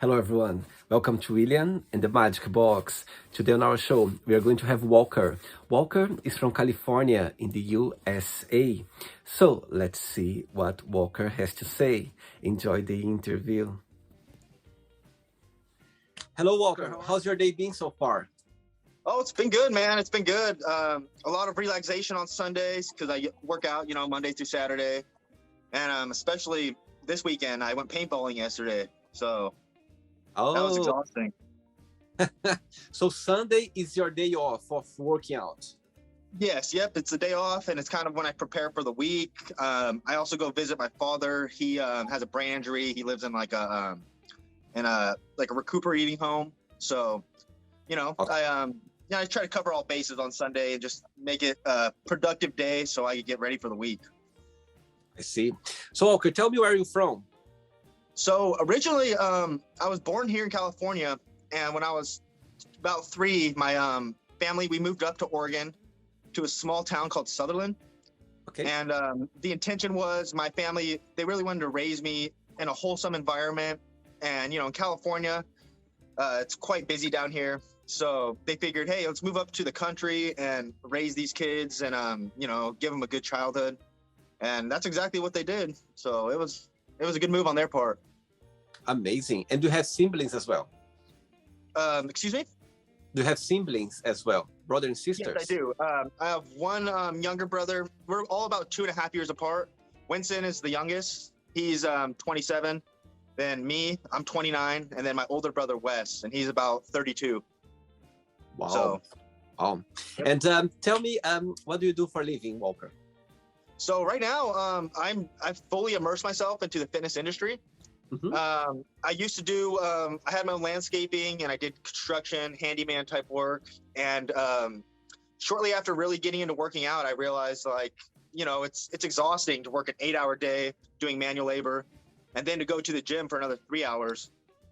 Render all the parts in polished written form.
Hello, everyone. Welcome to William and the Magic Box. Today on our show, we are going to have Walker. Walker is from California in the USA. So let's see what Walker has to say. Enjoy the interview. Hello, Walker. How's your day been so far? Oh, it's been good, man. It's been good. A lot of relaxation on Sundays because I work out, Monday through Saturday. And especially this weekend, I went paintballing yesterday. So that was exhausting. So Sunday is your day off of working out? Yes, yep. It's the day off, and it's kind of when I prepare for the week. I also go visit my father. He has a brain injury. He lives in like a recuperating home. So, okay. I try to cover all bases on Sunday and just make it a productive day so I can get ready for the week. I see. So, Walker, tell me where you're from. So originally, I was born here in California, and when I was about 3, my family, we moved up to Oregon to a small town called Sutherland. Okay. And the intention was my family, they really wanted to raise me in a wholesome environment. And, in California, it's quite busy down here. So they figured, hey, let's move up to the country and raise these kids and, give them a good childhood. And that's exactly what they did. So it was a good move on their part. Amazing. And do you have siblings as well? Excuse me? Do you have siblings as well? Brother and sisters? Yes, I do. I have one younger brother. We're all about 2.5 years apart. Winston is the youngest. He's 27. Then me, I'm 29. And then my older brother, Wes, and he's about 32. Wow. So, wow. Yep. And tell me, what do you do for a living, Walker? So right now, I've fully immersed myself into the fitness industry. Mm-hmm. I used to do, I had my own landscaping and I did construction, handyman type work. And shortly after really getting into working out, I realized it's exhausting to work an 8-hour day doing manual labor and then to go to the gym for another 3 hours.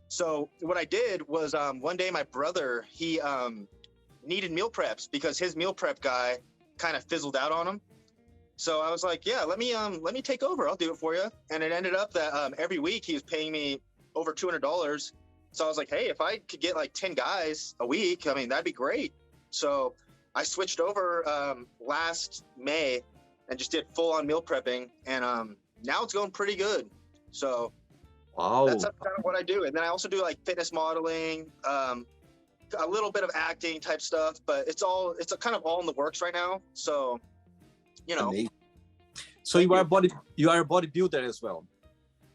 So what I did was one day my brother, he needed meal preps because his meal prep guy kind of fizzled out on him. So I was like, yeah, let me take over. I'll do it for you. And it ended up that every week he was paying me over $200. So I was like, hey, if I could get like 10 guys a week, that'd be great. So I switched over last May and just did full on meal prepping. And now it's going pretty good. So wow, that's kind of what I do. And then I also do like fitness modeling, a little bit of acting type stuff, but it's kind of all in the works right now. So amazing. So you are a bodybuilder as well?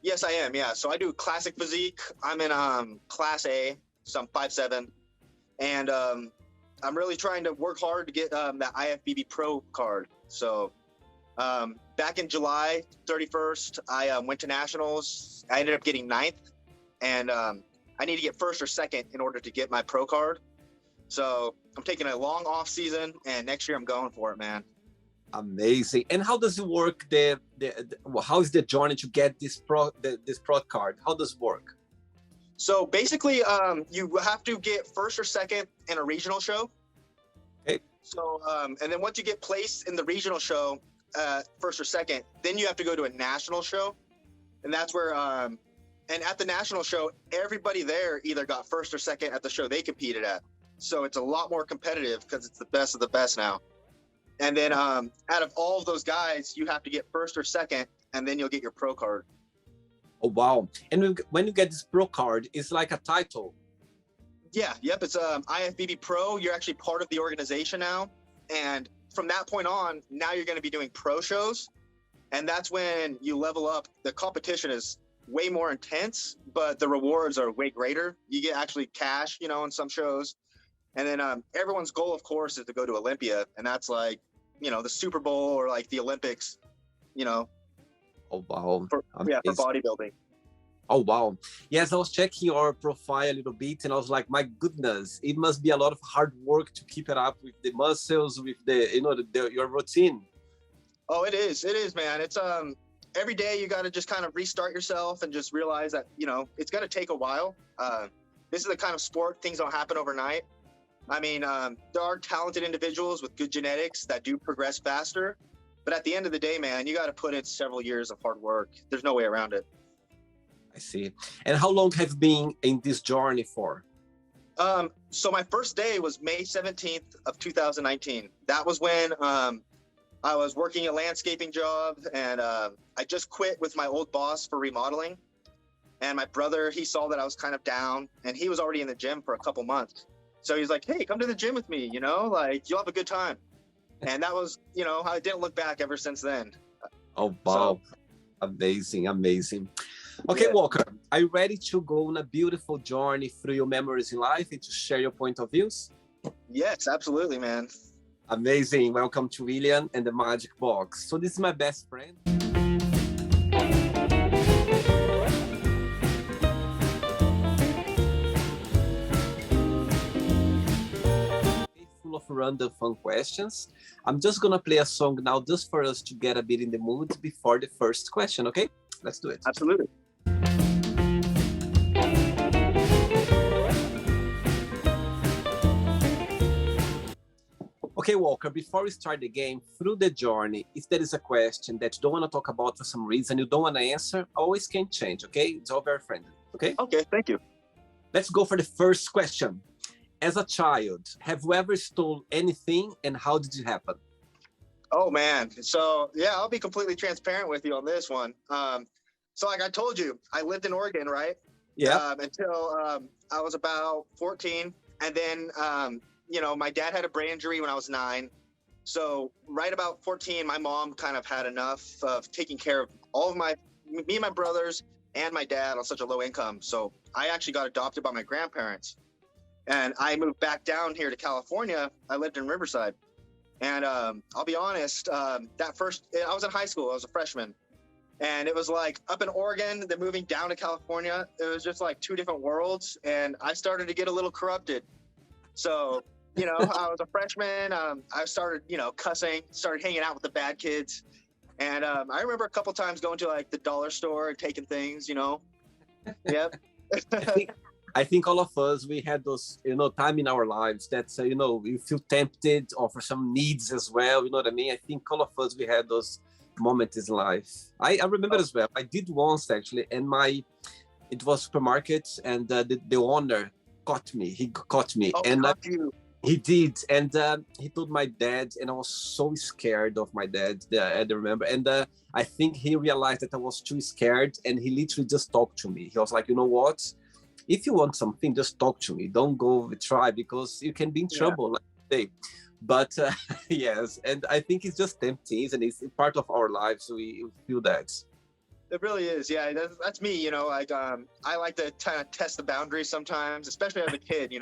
Yes, I am. Yeah. So I do classic physique. I'm in class A, so I'm 5'7", and I'm really trying to work hard to get that IFBB Pro card. So back in July 31st, I went to nationals. I ended up getting 9th, and I need to get 1st or 2nd in order to get my pro card. So I'm taking a long off season, and next year I'm going for it, man. Amazing. And how does it work? How is the journey to get this pro card? How does it work? So basically, you have to get 1st or 2nd in a regional show. Okay. So and then once you get placed in the regional show, 1st or 2nd, then you have to go to a national show, and that's where and at the national show, everybody there either got 1st or 2nd at the show they competed at. So it's a lot more competitive because it's the best of the best now. And then out of all of those guys, you have to get 1st or 2nd, and then you'll get your pro card. Oh, wow. And when you get this pro card, it's like a title. Yeah, yep. It's IFBB Pro. You're actually part of the organization now. And from that point on, now you're going to be doing pro shows. And that's when you level up. The competition is way more intense, but the rewards are way greater. You get actually cash, in some shows. And then everyone's goal, of course, is to go to Olympia. And that's like, the Super Bowl or like the Olympics, Oh, wow. For bodybuilding. Oh, wow. Yes, I was checking your profile a little bit and I was like, my goodness, it must be a lot of hard work to keep it up with the muscles, with your routine. Oh, it is, man. It's every day you got to just kind of restart yourself and just realize that, it's going to take a while. This is the kind of sport, things don't happen overnight. There are talented individuals with good genetics that do progress faster. But at the end of the day, man, you got to put in several years of hard work. There's no way around it. I see. And how long have you been in this journey for? So my first day was May 17th of 2019. That was when I was working a landscaping job, and I just quit with my old boss for remodeling. And my brother, he saw that I was kind of down, and he was already in the gym for a couple months. So he's like, hey, come to the gym with me, like you'll have a good time. And that was, I didn't look back ever since then. Oh, wow. So, amazing, amazing. Okay, yeah. Walker, are you ready to go on a beautiful journey through your memories in life and to share your point of views? Yes, absolutely, man. Amazing. Welcome to William and the Magic Box. So this is my best friend. Full of random fun questions. I'm just gonna play a song now just for us to get a bit in the mood before the first question, okay? Let's do it. Absolutely. Okay, Walker, before we start the game, through the journey, if there is a question that you don't want to talk about for some reason, you don't want to answer, always can change, okay? It's all very friendly, okay? Okay, thank you. Let's go for the first question. As a child, have you ever stole anything, and how did it happen? Oh, man. So, yeah, I'll be completely transparent with you on this one. So like I told you, I lived in Oregon, right? Yeah. Until I was about 14. And then, my dad had a brain injury when I was 9. So right about 14, my mom kind of had enough of taking care of all of me and my brothers and my dad on such a low income. So I actually got adopted by my grandparents. And I moved back down here to California. I lived in Riverside. And I'll be honest, I was in high school. I was a freshman. And it was like up in Oregon, then moving down to California. It was just like two different worlds. And I started to get a little corrupted. So, I was a freshman. I started, cussing, started hanging out with the bad kids. And I remember a couple times going to like the dollar store and taking things, Yep. I think all of us, we had those, time in our lives that, you feel tempted or for some needs as well. You know what I mean? I think all of us, we had those moments in life. I remember as well. I did once actually, and it was supermarket, and the owner caught me. He caught me. Oh, and you. He did. And he told my dad, and I was so scared of my dad. I remember. And I think he realized that I was too scared, and he literally just talked to me. He was like, you know what? If you want something, just talk to me. Don't go try, because you can be in trouble. Like today. But yes, and I think it's just tempting, and it's part of our lives. We feel that. It really is. Yeah, that's me. Like I like to kind of test the boundaries sometimes, especially as a kid.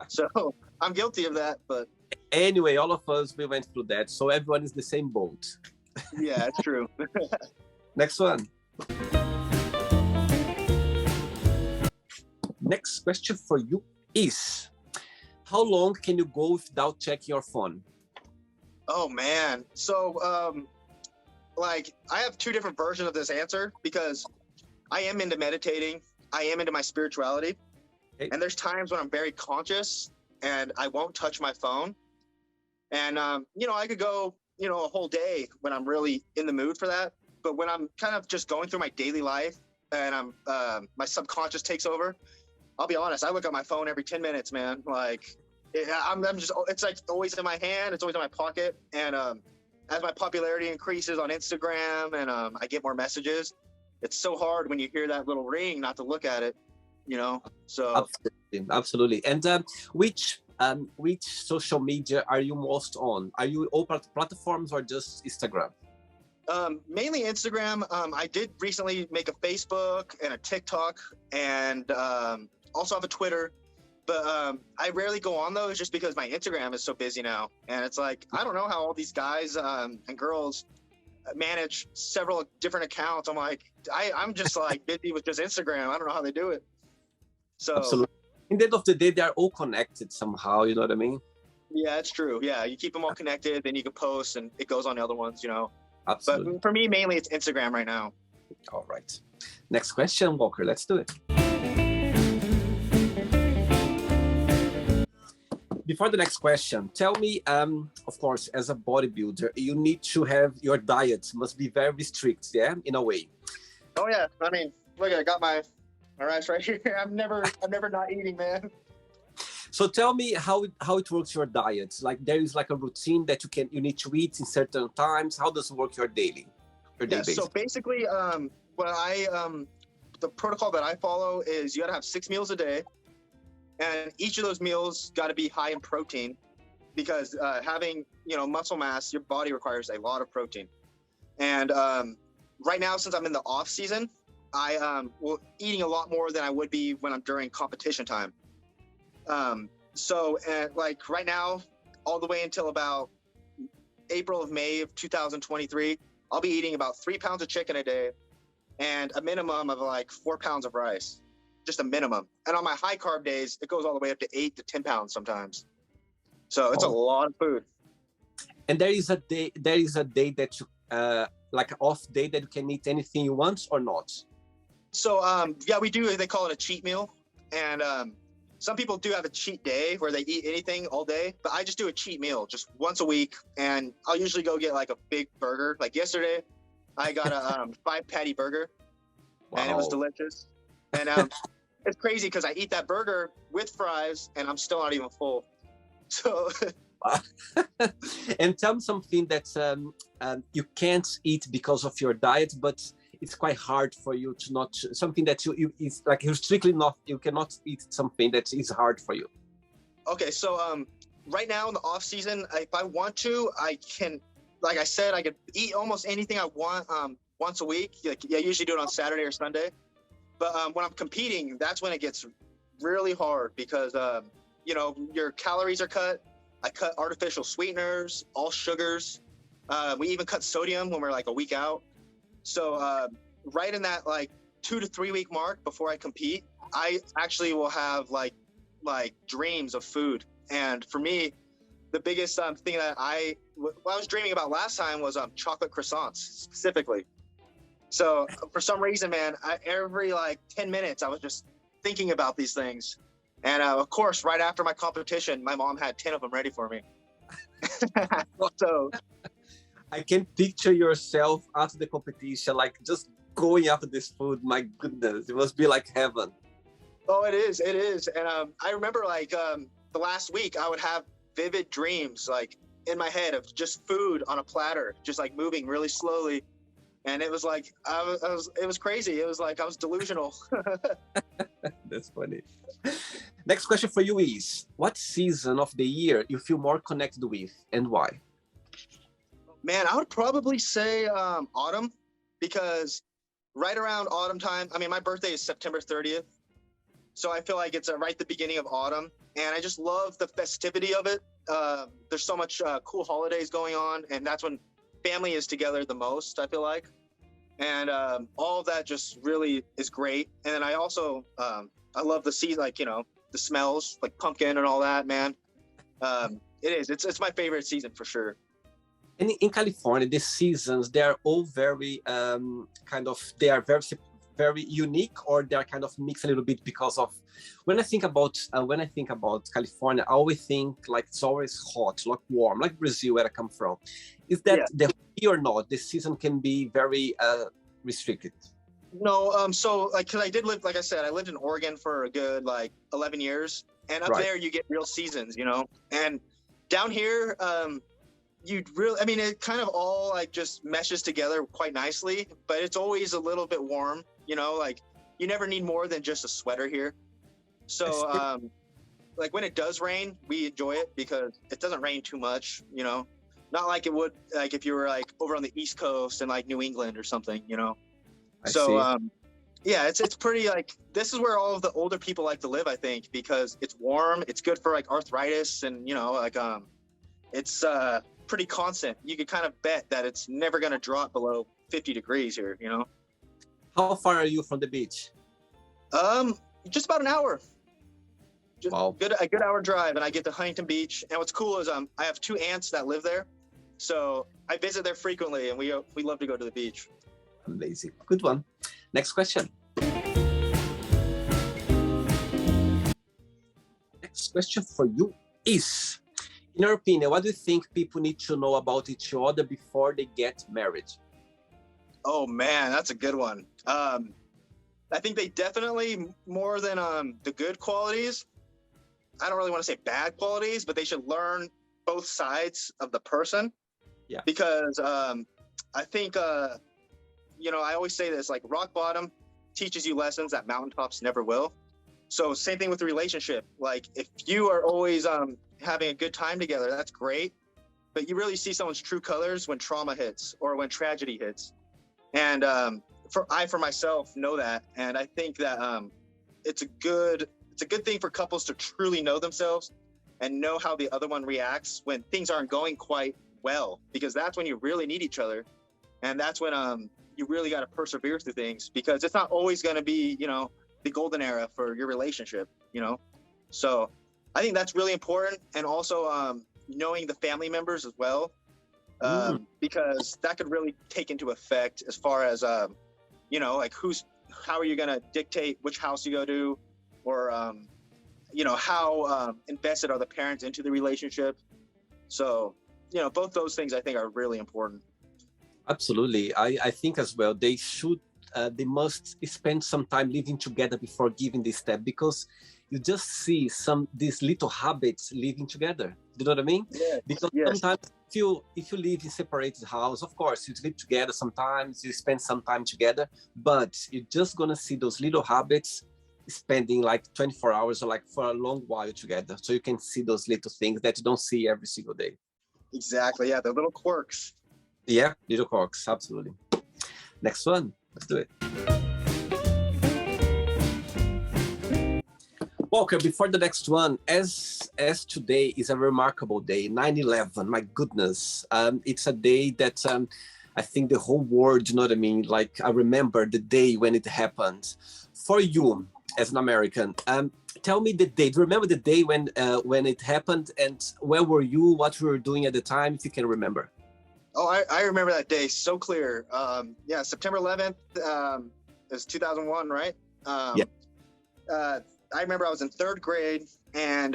So I'm guilty of that. But anyway, all of us, we went through that. So everyone is the same boat. Yeah, it's true. Next one. Next question for you is, how long can you go without checking your phone? Oh, man. So, I have two different versions of this answer, because I am into meditating. I am into my spirituality. Okay. And there's times when I'm very conscious and I won't touch my phone. And, I could go, a whole day when I'm really in the mood for that. But when I'm kind of just going through my daily life and my subconscious takes over, I'll be honest, I look at my phone every 10 minutes, man. It's like always in my hand. It's always in my pocket. And as my popularity increases on Instagram and I get more messages, it's so hard when you hear that little ring not to look at it, So absolutely. And which social media are you most on? Are you all platforms or just Instagram? Mainly Instagram. I did recently make a Facebook and a TikTok, and also have a Twitter. But I rarely go on those just because my Instagram is so busy now. And it's like, I don't know how all these guys and girls manage several different accounts. I'm like, I'm just like busy with just Instagram. I don't know how they do it. So absolutely. In the end of the day, they are all connected somehow. You know what I mean? Yeah, it's true. Yeah, you keep them all connected, then you can post and it goes on the other ones, Absolutely. But for me, mainly it's Instagram right now. All right. Next question, Walker. Let's do it. Before the next question, tell me, of course, as a bodybuilder, you need to have your diet must be very strict, yeah, in a way. Oh yeah, I mean, Look, I got my rice right here. I'm never not eating, man. So tell me how it works your diet. Like there is like a routine that you need to eat in certain times. How does it work your day So basis? basically, what the protocol that I follow is you got to have 6 meals a day, and each of those meals got to be high in protein because having muscle mass, your body requires a lot of protein. And right now, since I'm in the off season, I eating a lot more than I would be when I'm during competition time. So like right now, all the way until about April of May of 2023, I'll be eating about 3 pounds of chicken a day and a minimum of like 4 pounds of rice, just a minimum. And on my high carb days, it goes all the way up to 8 to 10 pounds sometimes. So it's a lot of food. And there is a day that you like an off day that you can eat anything you want or not. So yeah, we do. They call it a cheat meal, and some people do have a cheat day where they eat anything all day, but I just do a cheat meal just once a week, and I'll usually go get like a big burger. Like yesterday, I got a 5-patty burger, and it was delicious. And it's crazy because I eat that burger with fries, and I'm still not even full. So. And tell me something that you can't eat because of your diet, but it's quite hard for you to not something that it's like you're strictly not, you cannot eat something that is hard for you. Okay, so right now in the off season, if I want to, I can. Like I said, I could eat almost anything I want once a week. Like, I usually do it on Saturday or Sunday. But when I'm competing, that's when it gets really hard because your calories are cut. I cut artificial sweeteners, all sugars. We even cut sodium when we're like a week out. So right in that like 2 to 3 week mark before I compete, I actually will have like dreams of food. And for me, the biggest thing that I was dreaming about last time was chocolate croissants specifically. So for some reason, man, every like 10 minutes, I was just thinking about these things. And of course, right after my competition, my mom had 10 of them ready for me. So I can picture yourself after the competition, like just going after this food. My goodness, it must be like heaven. Oh, it is. And I remember like the last week, I would have vivid dreams like in my head of just food on a platter, just like moving really slowly. And it was like, it was crazy. It was like I was delusional. That's funny. Next question for you is, what season of the year you feel more connected with and why? Man, I would probably say autumn, because right around autumn time, I mean, my birthday is September 30th. So I feel like it's right at the beginning of autumn. And I just love the festivity of it. There's so much cool holidays going on. And that's when family is together the most, I feel like. And all of that just really is great. And then I also, I love the season, like, the smells, like pumpkin and all that, man. It's my favorite season for sure. And in California, the seasons, they are all very they are very unique, or they're kind of mixed a little bit because of when I think about California, I always think like it's always hot, like warm, like Brazil where I come from. Is that the or not? The season can be very restricted. No, so like, cause I did live, like I said, I lived in Oregon for a good like 11 years, and up there you get real seasons, and down here, it kind of all like just meshes together quite nicely, but it's always a little bit warm, like you never need more than just a sweater here. So, like when it does rain, we enjoy it because it doesn't rain too much, not like it would, like if you were like over on the East Coast in like New England or something, yeah, it's pretty like, this is where all of the older people like to live, I think, because it's warm, it's good for like arthritis, and it's pretty constant. You could kind of bet that it's never going to drop below 50 degrees here, How far are you from the beach? Just about an hour. Wow. A good hour drive, and I get to Huntington Beach. And what's cool is I have 2 aunts that live there, so I visit there frequently, and we love to go to the beach. Amazing. Good one. Next question. Next question for you is, in your opinion, what do you think people need to know about each other before they get married? Oh man, that's a good one. I think they definitely, more than the good qualities, I don't really want to say bad qualities, but they should learn both sides of the person. Yeah. Because I think, I always say this, like rock bottom teaches you lessons that mountaintops never will. So same thing with the relationship. Like if you are always having a good time together, that's great. But you really see someone's true colors when trauma hits or when tragedy hits. And for myself know that. And I think that it's a good thing for couples to truly know themselves and know how the other one reacts when things aren't going quite well, because that's when you really need each other. And that's when you really got to persevere through things, because it's not always going to be, the golden era for your relationship, So I think that's really important. And also knowing the family members as well, because that could really take into effect as far as, like how are you going to dictate which house you go to, or, how invested are the parents into the relationship. So, both those things I think are really important. Absolutely. I think as well, they must spend some time living together before giving this step, because you just see these little habits living together. Do you know what I mean? Yes. Because sometimes if you live in separated house, of course, you live together sometimes, you spend some time together, but you're just going to see those little habits spending like 24 hours or like for a long while together. So you can see those little things that you don't see every single day. Exactly. Yeah, the little quirks. Yeah, little quirks. Absolutely. Next one. Let's do it. Walker, before the next one, as today is a remarkable day, 9/11, my goodness. It's a day that I think the whole world, you know what I mean? Like, I remember the day when it happened. For you, as an American, tell me the date. Remember the day when it happened, and where were you? What you were doing at the time, if you can remember? Oh, I remember that day so clear. September 11th is 2001, right? Yeah. I remember I was in third grade, and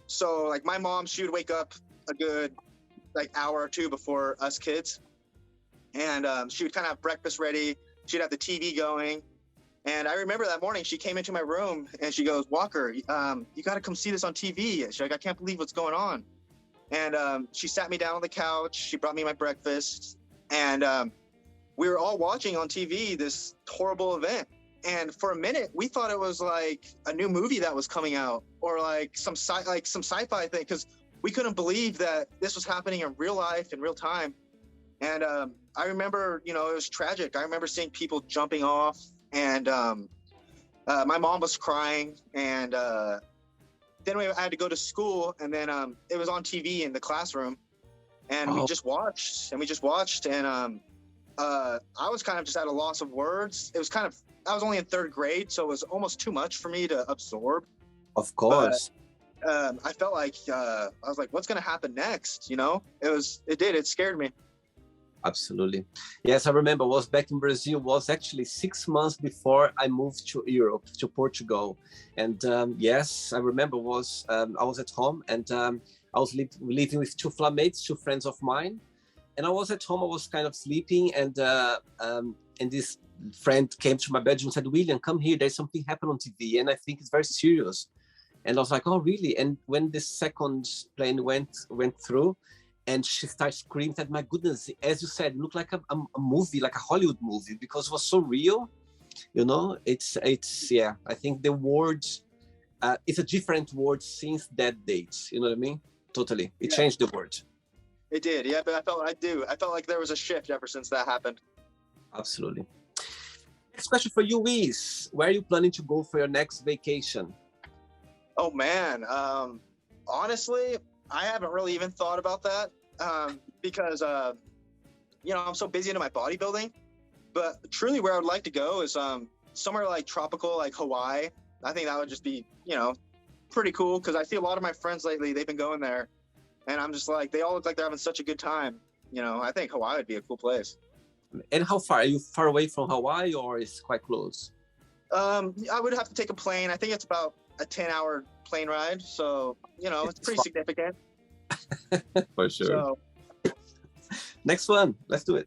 so like my mom, she would wake up a good like hour or two before us kids, and she would kind of have breakfast ready. She'd have the TV going. And I remember that morning she came into my room and she goes, "Walker, you got to come see this on TV." She's like, "I can't believe what's going on." And she sat me down on the couch. She brought me my breakfast, and we were all watching on TV this horrible event. And for a minute, we thought it was like a new movie that was coming out, or like some sci-fi thing, because we couldn't believe that this was happening in real life, in real time. And I remember, it was tragic. I remember seeing people jumping off, and my mom was crying, and then I had to go to school, and then it was on TV in the classroom, and we just watched, and I was kind of just at a loss of words. It was I was only in third grade, so it was almost too much for me to absorb. Of course. But, I felt like I was like, what's going to happen next? It scared me. Absolutely. Yes, I remember I was back in Brazil, was actually 6 months before I moved to Europe, to Portugal. And yes, I remember I was at home, and I was living with two flatmates, two friends of mine. And I was at home, I was kind of sleeping, and this friend came to my bedroom and said, "William, come here, there's something happened on TV, and I think it's very serious." And I was like, "Oh, really?" And when the second plane went through, and she started screaming, that, "My goodness," as you said, it looked like a movie, like a Hollywood movie, because it was so real. It's yeah, I think the words, it's a different word since that date. You know what I mean? Totally. It changed the word. It did, yeah, but I felt like there was a shift ever since that happened. Absolutely. Next question for you is, where are you planning to go for your next vacation? Oh man, honestly, I haven't really even thought about that because I'm so busy into my bodybuilding. But truly, where I would like to go is somewhere like tropical, like Hawaii. I think that would just be pretty cool, because I see a lot of my friends lately, they've been going there, and I'm just like, they all look like they're having such a good time. I think Hawaii would be a cool place. And how far? Are you far away from Hawaii, or is quite close? I would have to take a plane. I think it's about a 10-hour plane ride. So, it's pretty significant. For sure. So, next one. Let's do it.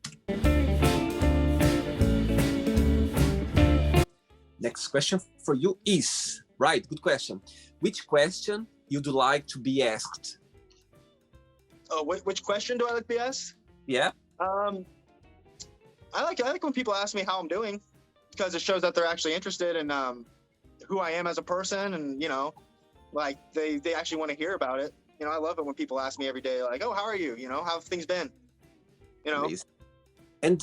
Next question for you is, right, good question. Which question you'd like to be asked? Oh, which question do I like to be asked? Yeah. I like when people ask me how I'm doing, because it shows that they're actually interested in who I am as a person, and like they actually want to hear about it. I love it when people ask me every day, like, "Oh, how are you? How have things been?" Amazing. And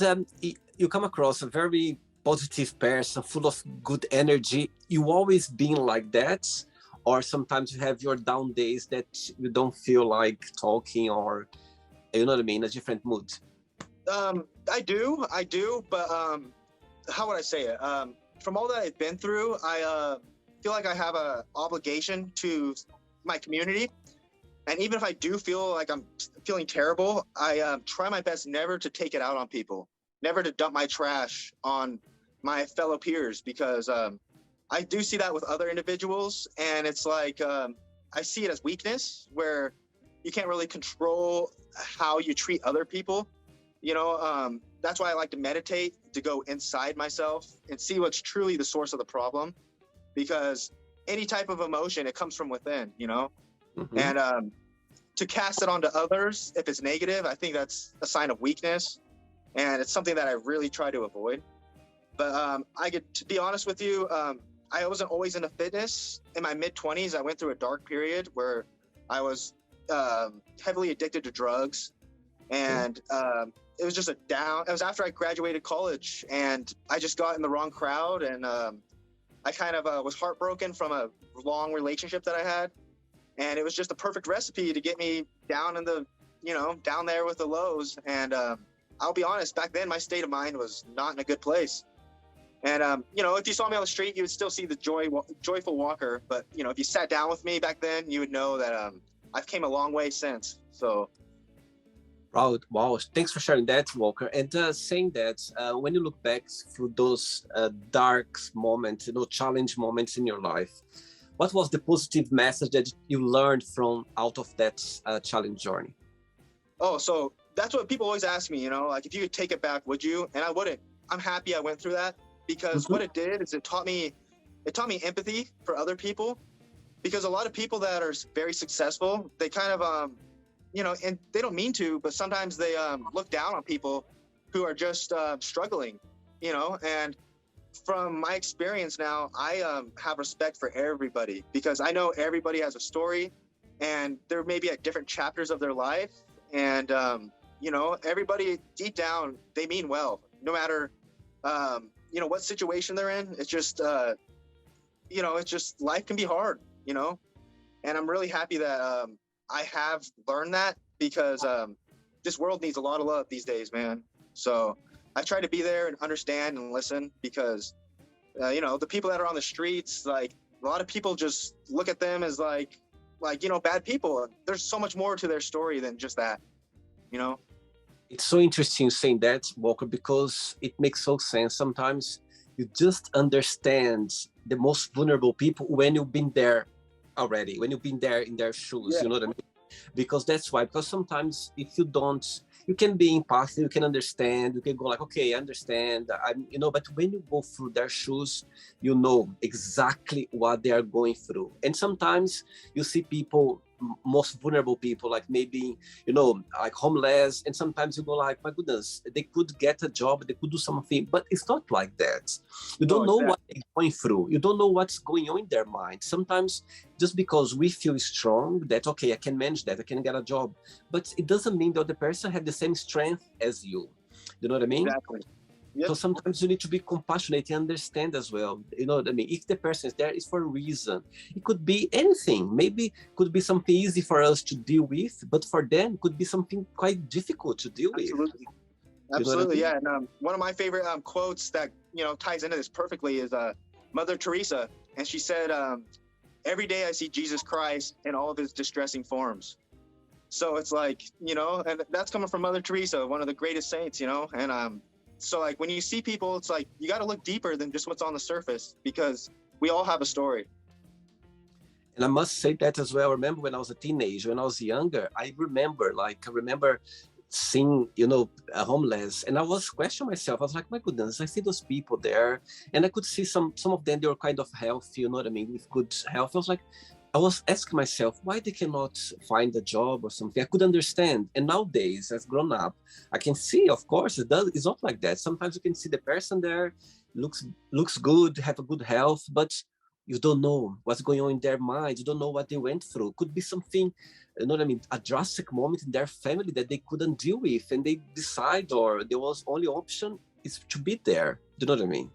you come across a very positive person, full of good energy. You always been like that, or sometimes you have your down days that you don't feel like talking, or you know what I mean, a different mood? I do, but how would I say it? From all that I've been through, I feel like I have a obligation to my community, and even if I do feel like I'm feeling terrible, I try my best never to take it out on people, never to dump my trash on my fellow peers, because I do see that with other individuals, and it's like I see it as weakness, where you can't really control how you treat other people. That's why I like to meditate, to go inside myself and see what's truly the source of the problem, because any type of emotion, it comes from within, Mm-hmm. and to cast it onto others, if it's negative, I think that's a sign of weakness, and it's something that I really try to avoid. But to be honest with you, I wasn't always into fitness. In my mid-20s, I went through a dark period where I was heavily addicted to drugs, and it was just it was after I graduated college, and I just got in the wrong crowd, and I kind of was heartbroken from a long relationship that I had, and it was just a perfect recipe to get me down in the, down there with the lows. And I'll be honest, back then my state of mind was not in a good place. And if you saw me on the street, you would still see the joyful Walker. But if you sat down with me back then, you would know that I've came a long way since. So. Wow, thanks for sharing that, Walker. And saying that, when you look back through those dark moments, challenge moments in your life, what was the positive message that you learned from out of that challenge journey? Oh, so that's what people always ask me, like, if you could take it back, would you? And I wouldn't. I'm happy I went through that, because what it did is it taught me empathy for other people, because a lot of people that are very successful, they kind of and they don't mean to, but sometimes they look down on people who are just struggling, and from my experience now, I have respect for everybody, because I know everybody has a story, and they're maybe at different chapters of their life, and everybody deep down, they mean well, no matter what situation they're in. It's just it's just, life can be hard, and I'm really happy that I have learned that, because this world needs a lot of love these days, man. So I try to be there and understand and listen, because the people that are on the streets, like, a lot of people just look at them as like bad people. There's so much more to their story than just that. It's so interesting saying that, Walker, because it makes so sense. Sometimes you just understand the most vulnerable people when you've been there already, when you've been there in their shoes. Yeah. You know what I mean? Because that's why, because sometimes if you don't, you can be empathic, you can understand, you can go like, okay, I understand, but when you go through their shoes, you know exactly what they are going through. And sometimes you see people, most vulnerable people, like maybe, like homeless, and sometimes you go like, my goodness, they could get a job, they could do something, but it's not like that. You don't know what they're going through. You don't know what's going on in their mind. Sometimes just because we feel strong that, okay, I can manage that, I can get a job, but it doesn't mean that the person has the same strength as you. You know what I mean? Exactly. Yep. So sometimes you need to be compassionate and understand as well. You know what I mean? If the person is there, it's for a reason. It could be anything. Maybe could be something easy for us to deal with, but for them, it could be something quite difficult to deal with. Absolutely, yeah. And one of my favorite quotes that ties into this perfectly is Mother Teresa, and she said, "Every day I see Jesus Christ in all of his distressing forms." So it's like, and that's coming from Mother Teresa, one of the greatest saints, and so like when you see people, it's like you got to look deeper than just what's on the surface, because we all have a story. And I must say that as well. I remember when I was a teenager, when I was younger, I remember seeing, homeless, and I was questioning myself. I was like, my goodness, I see those people there, and I could see some of them, they were kind of healthy, you know what I mean, with good health. I was asking myself why they cannot find a job or something. I could understand. And nowadays, as grown up, I can see, of course, it's not like that. Sometimes you can see the person there looks good, have a good health, but you don't know what's going on in their minds. You don't know what they went through. Could be something, you know what I mean, a drastic moment in their family that they couldn't deal with, and they decide, or there was only option is to be there. Do you know what I mean?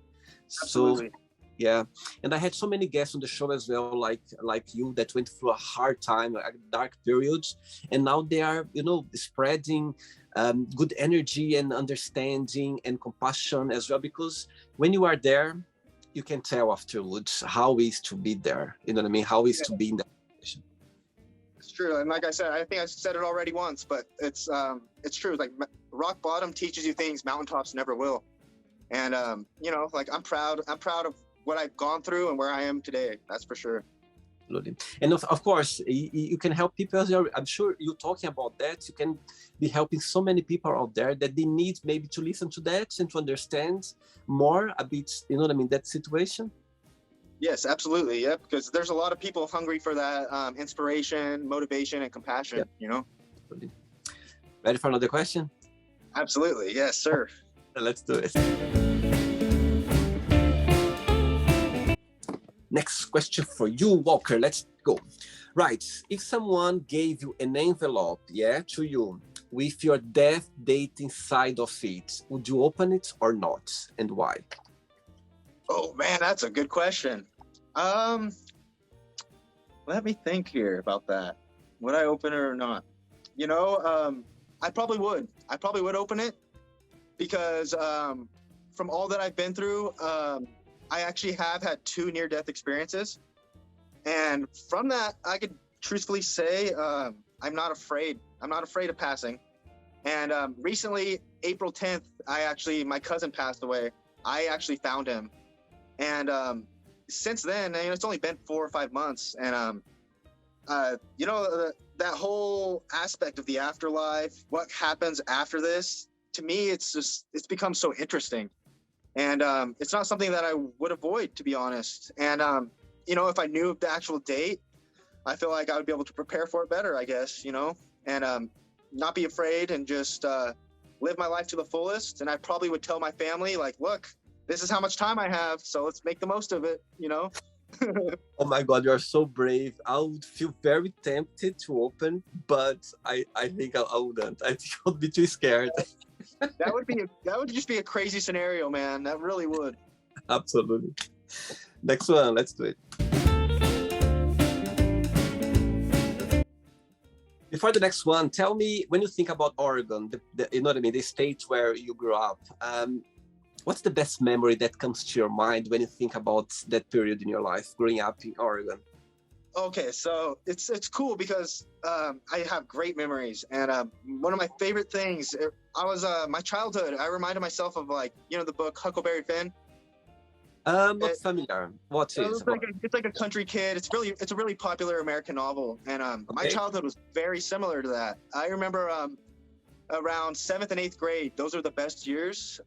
Absolutely. So yeah, and I had so many guests on the show as well, like you, that went through a hard time, dark periods, and now they are, spreading good energy and understanding and compassion as well. Because when you are there, you can tell afterwards how it is to be there. You know what I mean? How it is to be in that situation. It's true, and like I said, I think I said it already once, but it's true. Like rock bottom teaches you things mountaintops never will, and like I'm proud of what I've gone through and where I am today. That's for sure. Absolutely. And of course, you can help people. I'm sure you're talking about that. You can be helping so many people out there that they need maybe to listen to that and to understand more a bit, you know what I mean, that situation. Yes, absolutely. Yeah, because there's a lot of people hungry for that inspiration, motivation, and compassion. Yeah. Absolutely. Ready for another question? Absolutely. Yes, sir. Let's do it. Next question for you, Walker. Let's go. Right. If someone gave you an envelope, to you, with your death date inside of it, would you open it or not? And why? Oh man, that's a good question. Let me think here about that. Would I open it or not? I probably would. I probably would open it because from all that I've been through, I actually have had 2 near-death experiences. And from that, I could truthfully say I'm not afraid. I'm not afraid of passing. And recently, April 10th, my cousin passed away. I actually found him. And since then, it's only been 4 or 5 months. And, that whole aspect of the afterlife, what happens after this, to me, it's become so interesting. And it's not something that I would avoid, to be honest. And, if I knew the actual date, I feel like I would be able to prepare for it better, I guess, and not be afraid and just live my life to the fullest. And I probably would tell my family, like, look, this is how much time I have, so let's make the most of it, Oh my God, you are so brave. I would feel very tempted to open, but I think I wouldn't. I think I would be too scared. That would just be a crazy scenario, man. That really would. Absolutely. Next one, let's do it. Before the next one, tell me, when you think about Oregon, you know what I mean, the state where you grew up, what's the best memory that comes to your mind when you think about that period in your life, growing up in Oregon? Okay, so it's cool because I have great memories, and one of my favorite things, my childhood. I reminded myself of the book Huckleberry Finn. Not familiar. What is? It's like a country kid. It's a really popular American novel, and my childhood was very similar to that. I remember around 7th and 8th grade. Those are the best years.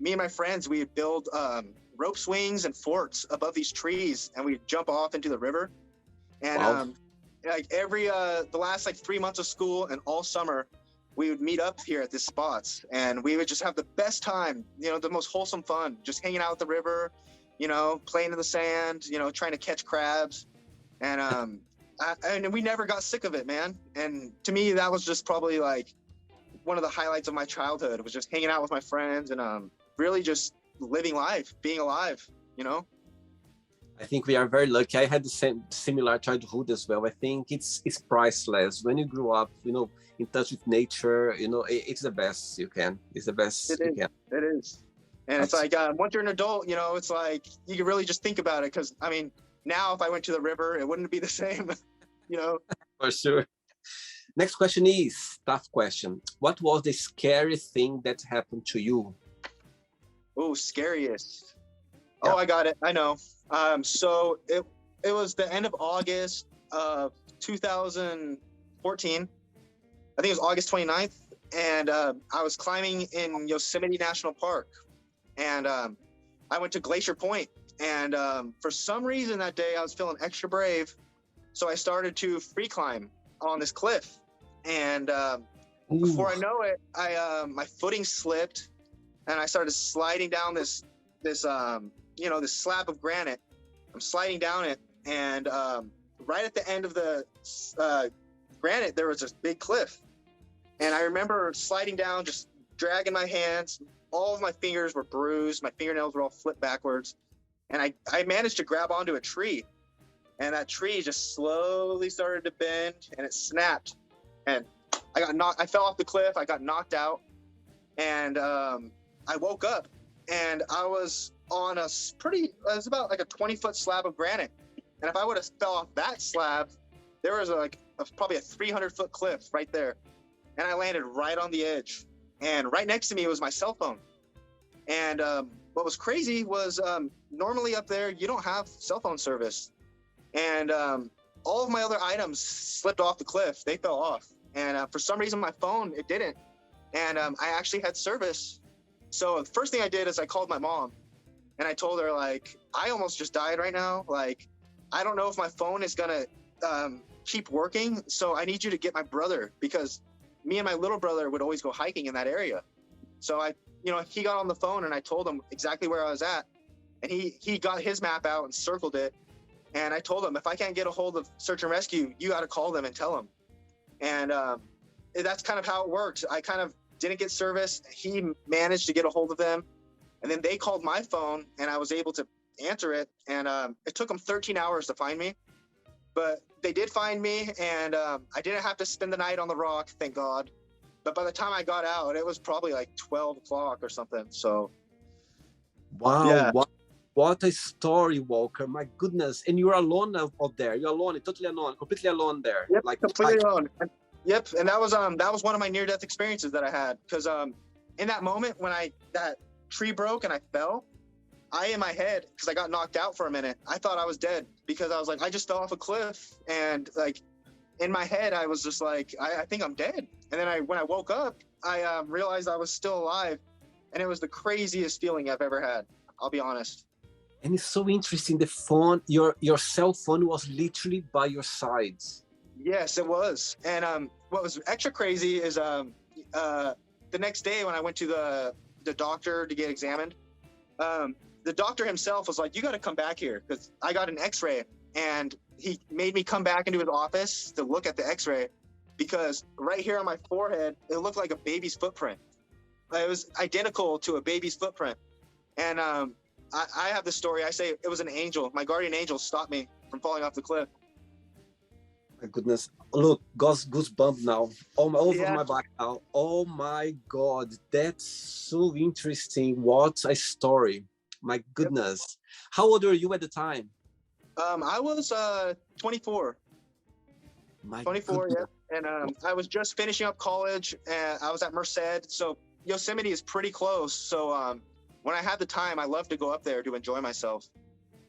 Me and my friends, we would build rope swings and forts above these trees, and we'd jump off into the river. And wow. The last 3 months of school and all summer, we would meet up here at these spots, and we would just have the best time, the most wholesome fun, just hanging out at the river, playing in the sand, trying to catch crabs. And and we never got sick of it, man. And to me, that was just probably one of the highlights of my childhood, was just hanging out with my friends and really just living life, being alive, I think we are very lucky. I had the similar childhood as well. I think it's priceless. When you grew up, in touch with nature, it's the best you can. It's the best you can. It is. And it's once you're an adult, it's you can really just think about it. Because, now if I went to the river, it wouldn't be the same, For sure. Next question is, tough question. What was the scariest thing that happened to you? Oh, scariest. Yeah. Oh, I got it. I know. So it was the end of August of 2014. I think it was August 29th. and I was climbing in Yosemite National Park, and I went to Glacier Point, and for some reason that day I was feeling extra brave, so I started to free climb on this cliff, and Ooh. before I know it, I my footing slipped, and I started sliding down this this slab of granite. I'm sliding down it, and right at the end of the granite, there was this big cliff, and I remember sliding down, just dragging my hands. All of my fingers were bruised. My fingernails were all flipped backwards, and I managed to grab onto a tree, and that tree just slowly started to bend, and it snapped, and I fell off the cliff. I got knocked out, and I woke up, and I was on it was about like a 20-foot slab of granite, and if I would have fell off that slab, there was probably a 300-foot cliff right there, and I landed right on the edge, and right next to me was my cell phone, and what was crazy was normally up there you don't have cell phone service, and all of my other items slipped off the cliff. They fell off, and for some reason my phone, it didn't, and I actually had service. So the first thing I did is I called my mom, and I told her, like, I almost just died right now. Like, I don't know if my phone is gonna keep working, so I need you to get my brother, because me and my little brother would always go hiking in that area. So he got on the phone, and I told him exactly where I was at, and he got his map out and circled it, and I told him, if I can't get a hold of search and rescue, you got to call them and tell them. And that's kind of how it worked. I kind of didn't get service. He managed to get a hold of them, and then they called my phone, and I was able to answer it. And it took them 13 hours to find me, but they did find me, and I didn't have to spend the night on the rock, thank God. But by the time I got out, it was probably like 12 o'clock or something. So, Wow, yeah. what a story, Walker. My goodness. And you're alone out there. You're alone, totally alone, completely alone there. Yep, Like completely alone. Yep, and that was one of my near-death experiences that I had, because in that moment when that tree broke and I fell, in my head, because I got knocked out for a minute, I thought I was dead, because I was like, I just fell off a cliff, and like in my head I was just like, I think I'm dead. And then when I woke up, I realized I was still alive, and it was the craziest feeling I've ever had. I'll be honest. And it's so interesting. The phone, your cell phone was literally by your sides. Yes, it was. And what was extra crazy is the next day when I went to the doctor to get examined, the doctor himself was like, you got to come back here, because I got an x-ray, and he made me come back into his office to look at the x-ray, because right here on my forehead, it looked like a baby's footprint. It was identical to a baby's footprint. And I have the story. I say it was an angel. My guardian angel stopped me from falling off the cliff. My goodness. Look, goosebumps now. Over my back now. Oh my God. That's so interesting. What a story. My goodness. Yep. How old were you at the time? I was 24. My 24, goodness. yeah. And I was just finishing up college, and I was at Merced. So Yosemite is pretty close. So when I had the time, I loved to go up there to enjoy myself.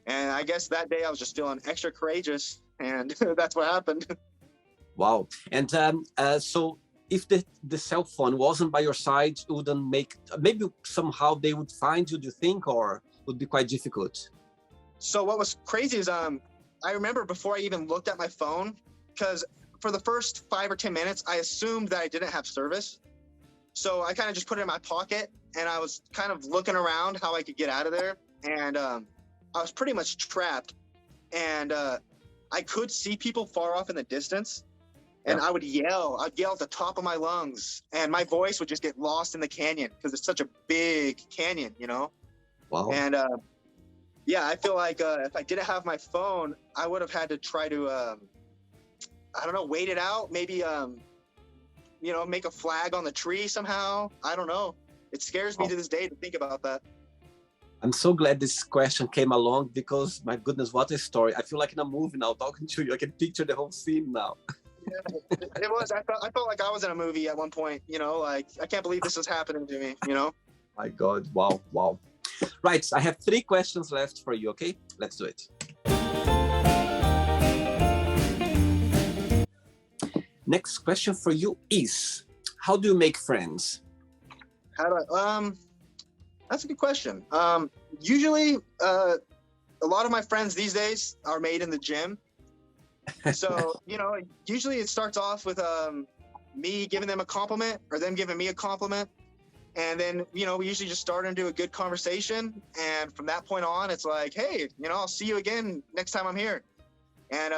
And I guess that day I was just feeling extra courageous, and that's what happened. Wow. And so if the cell phone wasn't by your side, it wouldn't maybe somehow they would find you, do you think, or would be quite difficult? So what was crazy is I remember before I even looked at my phone, because for the first 5 or 10 minutes, I assumed that I didn't have service. So I kind of just put it in my pocket, and I was kind of looking around how I could get out of there. And I was pretty much trapped, and I could see people far off in the distance, and I'd yell at the top of my lungs, and my voice would just get lost in the canyon, because it's such a big canyon, Wow. And I feel like if I didn't have my phone, I would have had to try to I don't know, wait it out, maybe make a flag on the tree somehow. I don't know. It scares me to this day to think about that. I'm so glad this question came along, because my goodness, what a story. I feel like in a movie now talking to you. I can picture the whole scene now. Yeah, it was. I felt like I was in a movie at one point, like I can't believe this is happening to me, My God, wow. Right, I have 3 questions left for you, okay? Let's do it. Next question for you is, How do you make friends? How do I, that's a good question. Usually, a lot of my friends these days are made in the gym. So, usually it starts off with me giving them a compliment or them giving me a compliment. And then, we usually just start into a good conversation. And from that point on, it's like, hey, I'll see you again next time I'm here. And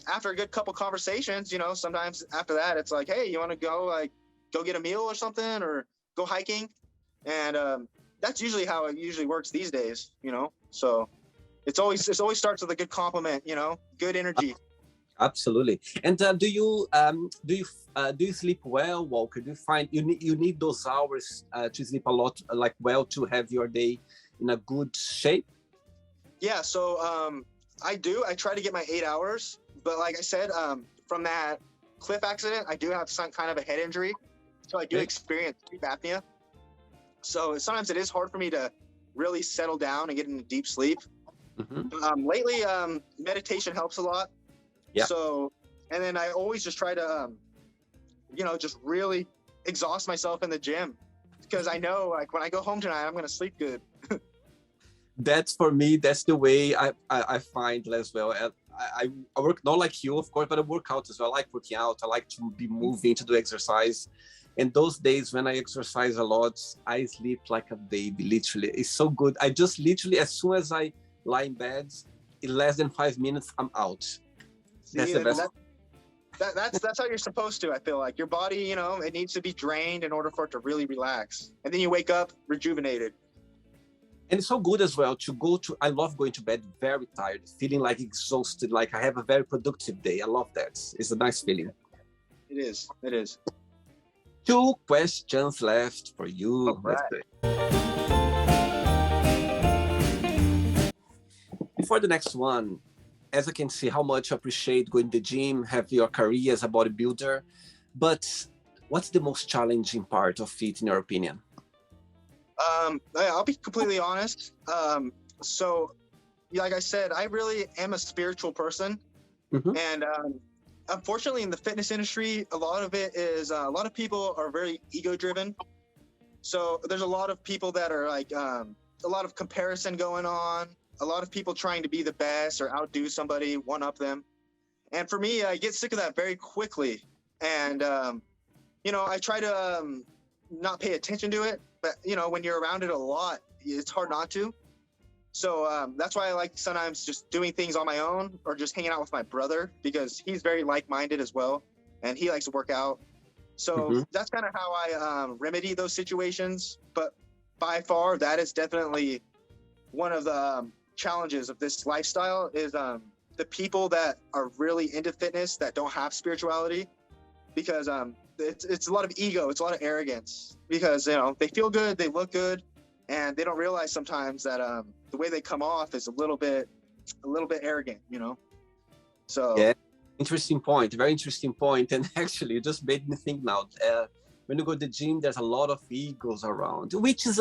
after a good couple conversations, sometimes after that, it's like, hey, you want to go get a meal or something or go hiking? And that's usually how it usually works these days, So it always starts with a good compliment, good energy. Absolutely. And do you sleep well, Walker? Do you find you need those hours to sleep a lot, well, to have your day in a good shape? Yeah. So I do. I try to get my 8 hours, but like I said, from that cliff accident, I do have some kind of a head injury, so I do experience sleep apnea. So sometimes it is hard for me to really settle down and get into deep sleep. Mm-hmm. Lately, meditation helps a lot. Yeah. So, and then I always just try to, just really exhaust myself in the gym because I know when I go home tonight, I'm going to sleep good. That's for me. That's the way I find as well. I work not like you, of course, but I work out as well. I like working out. I like to be moving, to do exercise. And those days when I exercise a lot, I sleep like a baby, literally. It's so good. I just literally, as soon as I lie in bed, in less than 5 minutes, I'm out. That's the best. That's how you're supposed to. I feel like your body, it needs to be drained in order for it to really relax. And then you wake up rejuvenated. And it's so good as well I love going to bed very tired, feeling like exhausted, like I have a very productive day. I love that. It's a nice feeling. It is. It is. 2 questions left for you. Right. Before the next one, as I can see how much I appreciate going to the gym, have your career as a bodybuilder, but what's the most challenging part of it in your opinion? I'll be completely honest. So like I said, I really am a spiritual person. Mm-hmm. And unfortunately in the fitness industry, a lot of it is, a lot of people are very ego driven. So there's a lot of people that are a lot of comparison going on. A lot of people trying to be the best or outdo somebody, one up them. And for me, I get sick of that very quickly. And, I try to not pay attention to it. But, when you're around it a lot, it's hard not to. So that's why I like sometimes just doing things on my own or just hanging out with my brother because he's very like-minded as well. And he likes to work out. So that's kind of how I remedy those situations. But by far, that is definitely one of the challenges of this lifestyle is the people that are really into fitness that don't have spirituality because it's a lot of ego, it's a lot of arrogance because they feel good, they look good, and they don't realize sometimes that the way they come off is a little bit arrogant, So yeah, interesting point, very interesting point. And actually, you just made me think now. When you go to the gym, there's a lot of egos around, which is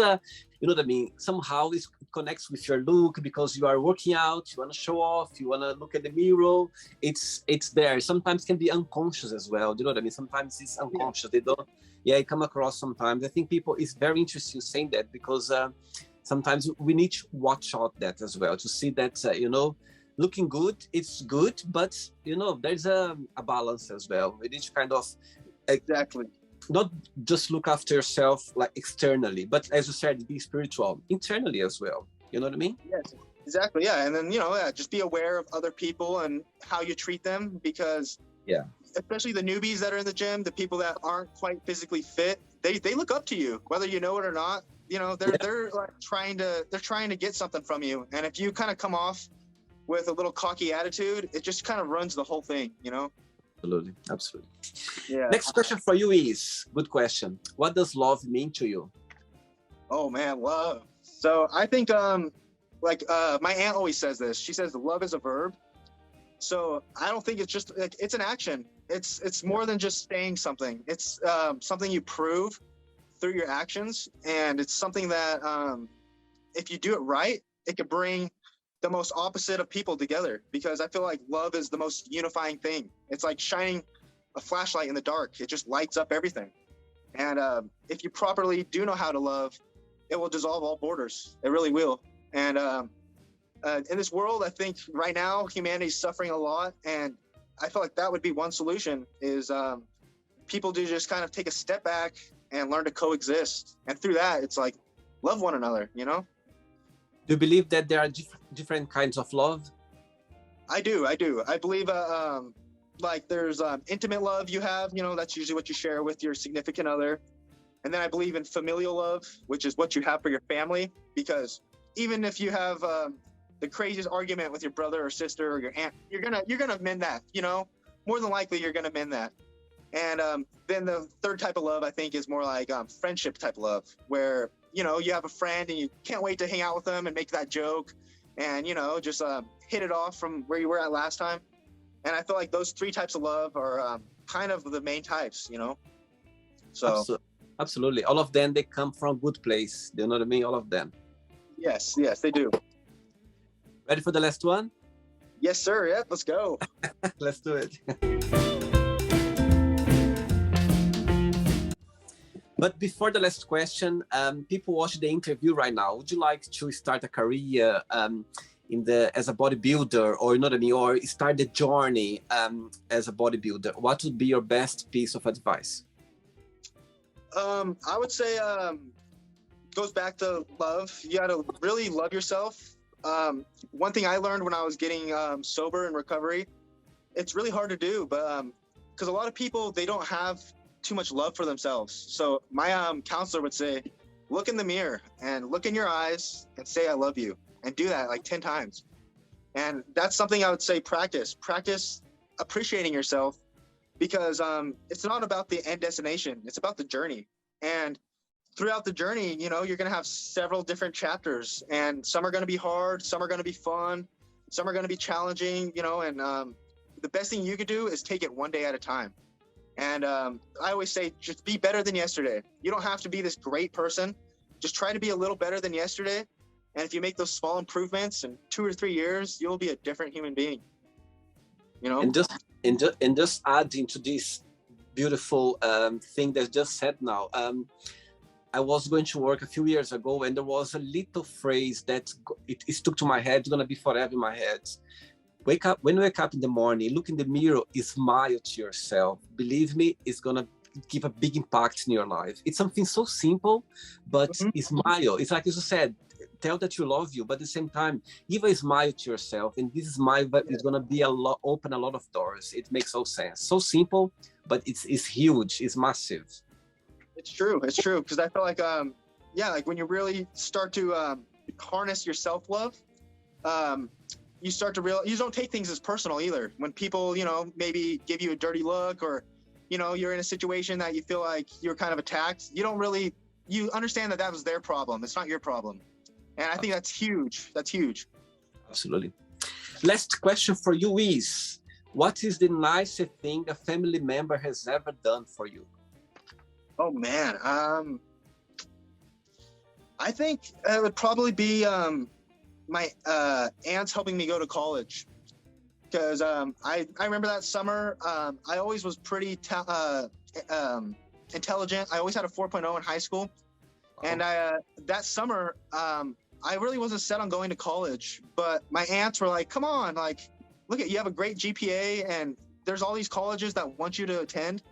somehow it connects with your look because you are working out, you want to show off, you want to look at the mirror. It's there. Sometimes can be unconscious as well. Do you know what I mean? Sometimes it's unconscious. They don't. Yeah, it come across sometimes. I think people, it's very interesting saying that because sometimes we need to watch out that as well to see that, looking good, it's good, but, there's a balance as well. We need to kind of... Exactly. Not just look after yourself like externally, but as you said, be spiritual internally as well. You know what I mean? Yes, exactly. Yeah. And then, just be aware of other people and how you treat them because especially the newbies that are in the gym, the people that aren't quite physically fit, they look up to you, whether you know it or not. They're like trying to get something from you. And if you kind of come off with a little cocky attitude, it just kind of runs the whole thing, Absolutely. Yeah. Next question for you is, good question. What does love mean to you? Oh man, love. So I think my aunt always says this. She says love is a verb. So I don't think it's just it's an action. It's more than just saying something. It's something you prove through your actions, and it's something that if you do it right, it could bring the most opposite of people together because I feel like love is the most unifying thing. It's like shining a flashlight in the dark. It just lights up everything. And if you properly do know how to love, it will dissolve all borders. It really will. And in this world, I think right now humanity's suffering a lot, and I feel like that would be one solution: is people do just kind of take a step back and learn to coexist. And through that, it's like love one another. You know? Do you believe that there are different kinds of love? I do. I believe like there's intimate love you have. You know, that's usually what you share with your significant other. And then I believe in familial love, which is what you have for your family. Because even if you have the craziest argument with your brother or sister or your aunt, you're gonna mend that. You know, more than likely you're gonna mend that. And then the third type of love I think is more like friendship type love, where you know you have a friend and you can't wait to hang out with them and make that joke, and you know just hit it off from where you were at last time. And I feel like those three types of love are kind of the main types, you know. So absolutely, all of them, they come from good place. You know what I mean? All of them. Yes, they do. Ready for the last one? Yes, sir. Yep, let's go. Let's do it. But before the last question, people watch the interview right now. Would you like to start a career as a bodybuilder, or you know what I mean, or start the journey as a bodybuilder? What would be your best piece of advice? I would say goes back to love. You got to really love yourself. One thing I learned when I was getting sober in recovery, it's really hard to do, but because a lot of people, they don't have too much love for themselves. So my counselor would say, look in the mirror and look in your eyes and say, I love you. And do that like 10 times. And that's something I would say practice appreciating yourself, because it's not about the end destination. It's about the journey. And throughout the journey, you know, you're going to have several different chapters, and some are going to be hard. Some are going to be fun. Some are going to be challenging, you know, and the best thing you could do is take it one day at a time. And I always say, just be better than yesterday. You don't have to be this great person. Just try to be a little better than yesterday. And if you make those small improvements in 2 or 3 years, you'll be a different human being. You know? And just adding to this beautiful thing that's just said now. I was going to work a few years ago, and there was a little phrase that it stuck to my head. It's gonna be forever in my head. When you wake up in the morning, look in the mirror, smile to yourself. Believe me, it's gonna give a big impact in your life. It's something so simple, but smile. It's like you said, tell that you love you, but at the same time, give a smile to yourself. And this smile is gonna be open a lot of doors. It makes all sense. So simple, but it's huge. It's massive. It's true. Because I feel like, like when you really start to harness your self-love, you start to realize you don't take things as personal either. When people, you know, maybe give you a dirty look, or, you know, you're in a situation that you feel like you're kind of attacked, you understand that was their problem. It's not your problem. And I think that's huge. Absolutely. Last question for you is, what is the nicest thing a family member has ever done for you? Oh man. I think it would probably be my aunt's helping me go to college, because I remember that summer, I always was pretty intelligent. I always had a 4.0 in high school. And that summer, I really wasn't set on going to college, but my aunts were like, come on, like, look you have a great GPA, and there's all these colleges that want you to attend.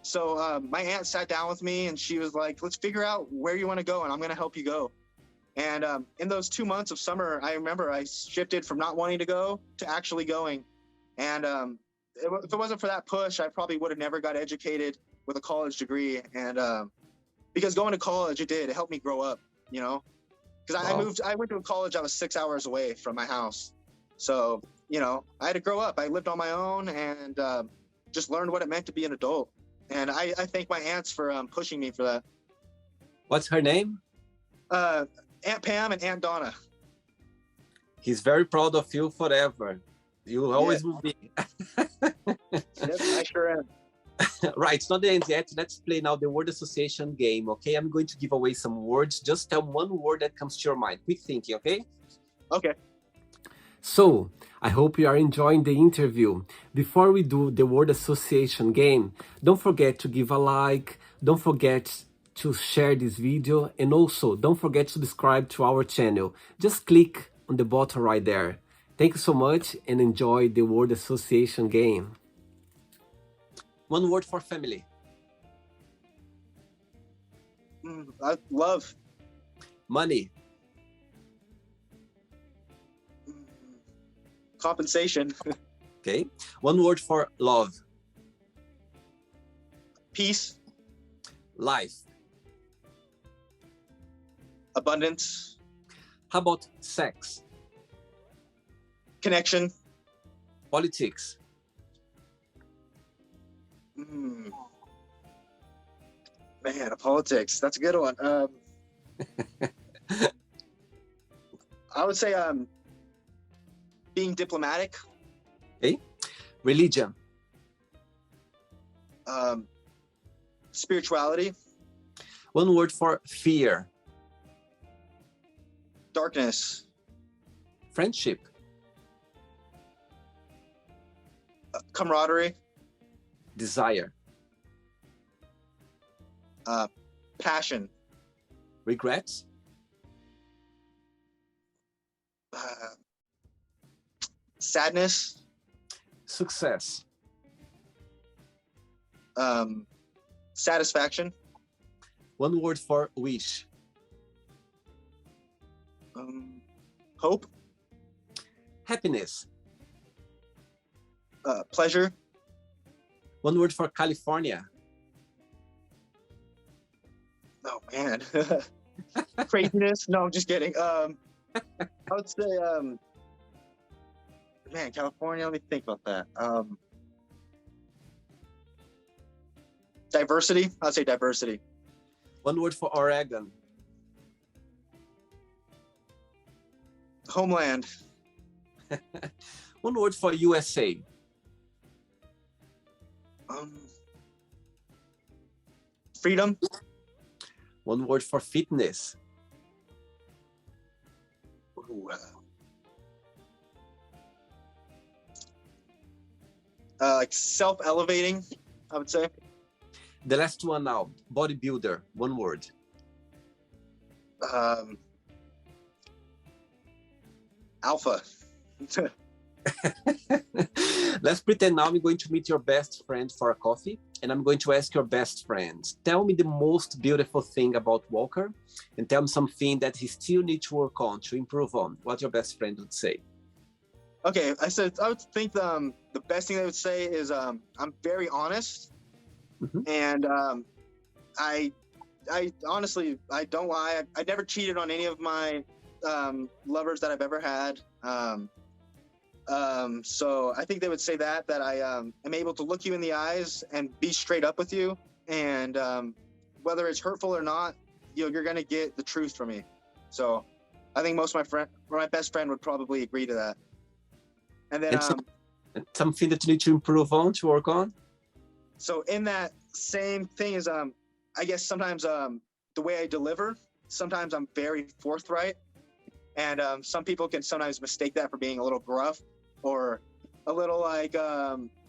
So my aunt sat down with me, and she was like, let's figure out where you want to go, and I'm going to help you go. And in those 2 months of summer, I remember I shifted from not wanting to go to actually going. And if it wasn't for that push, I probably would have never got educated with a college degree. And because going to college, it helped me grow up, you know, because I went to a college, I was 6 hours away from my house. So, you know, I had to grow up. I lived on my own, and just learned what it meant to be an adult. And I thank my aunts for pushing me for that. What's her name? Aunt Pam and Aunt Donna. He's very proud of you forever. You always will be. Yes, I sure am. Right, it's not the end yet. Let's play now the word association game, okay? I'm going to give away some words. Just tell one word that comes to your mind. Quick thinking, okay? Okay. So, I hope you are enjoying the interview. Before we do the word association game, don't forget to give a like, don't forget to share this video, and also don't forget to subscribe to our channel. Just click on the button right there. Thank you so much and enjoy the word association game. One word for family. Love. Money. Compensation. Okay. One word for love. Peace. Life. Abundance. How about sex? Connection. Politics. Man, politics. That's a good one. I would say being diplomatic. Okay. Religion. Spirituality. One word for fear. Darkness. Friendship. Camaraderie. Desire. Passion. Regrets. Sadness. Success. Satisfaction. One word for wish. Hope. Happiness. Pleasure. One word for California. Oh man. Craziness. No, I'm just kidding. I would say man, California, let me think about that. Diversity. I'd say diversity. One word for Oregon. Homeland. One word for USA. Freedom. One word for fitness. Ooh, like self-elevating, I would say. The last one now, bodybuilder, one word. Alpha. Let's pretend now I'm going to meet your best friend for a coffee, and I'm going to ask your best friend, tell me the most beautiful thing about Walker, and tell me something that he still needs to work on, to improve on. What your best friend would say. Okay, I would think the best thing I would say is I'm very honest. And I honestly, I don't lie. I never cheated on any of my lovers that I've ever had. So I think they would say that I am able to look you in the eyes and be straight up with you. And whether it's hurtful or not, you're going to get the truth from me. So I think my best friend would probably agree to that. And then something that you need to improve on, to work on. So in that same thing is, I guess sometimes the way I deliver, sometimes I'm very forthright, and some people can sometimes mistake that for being a little gruff or a little like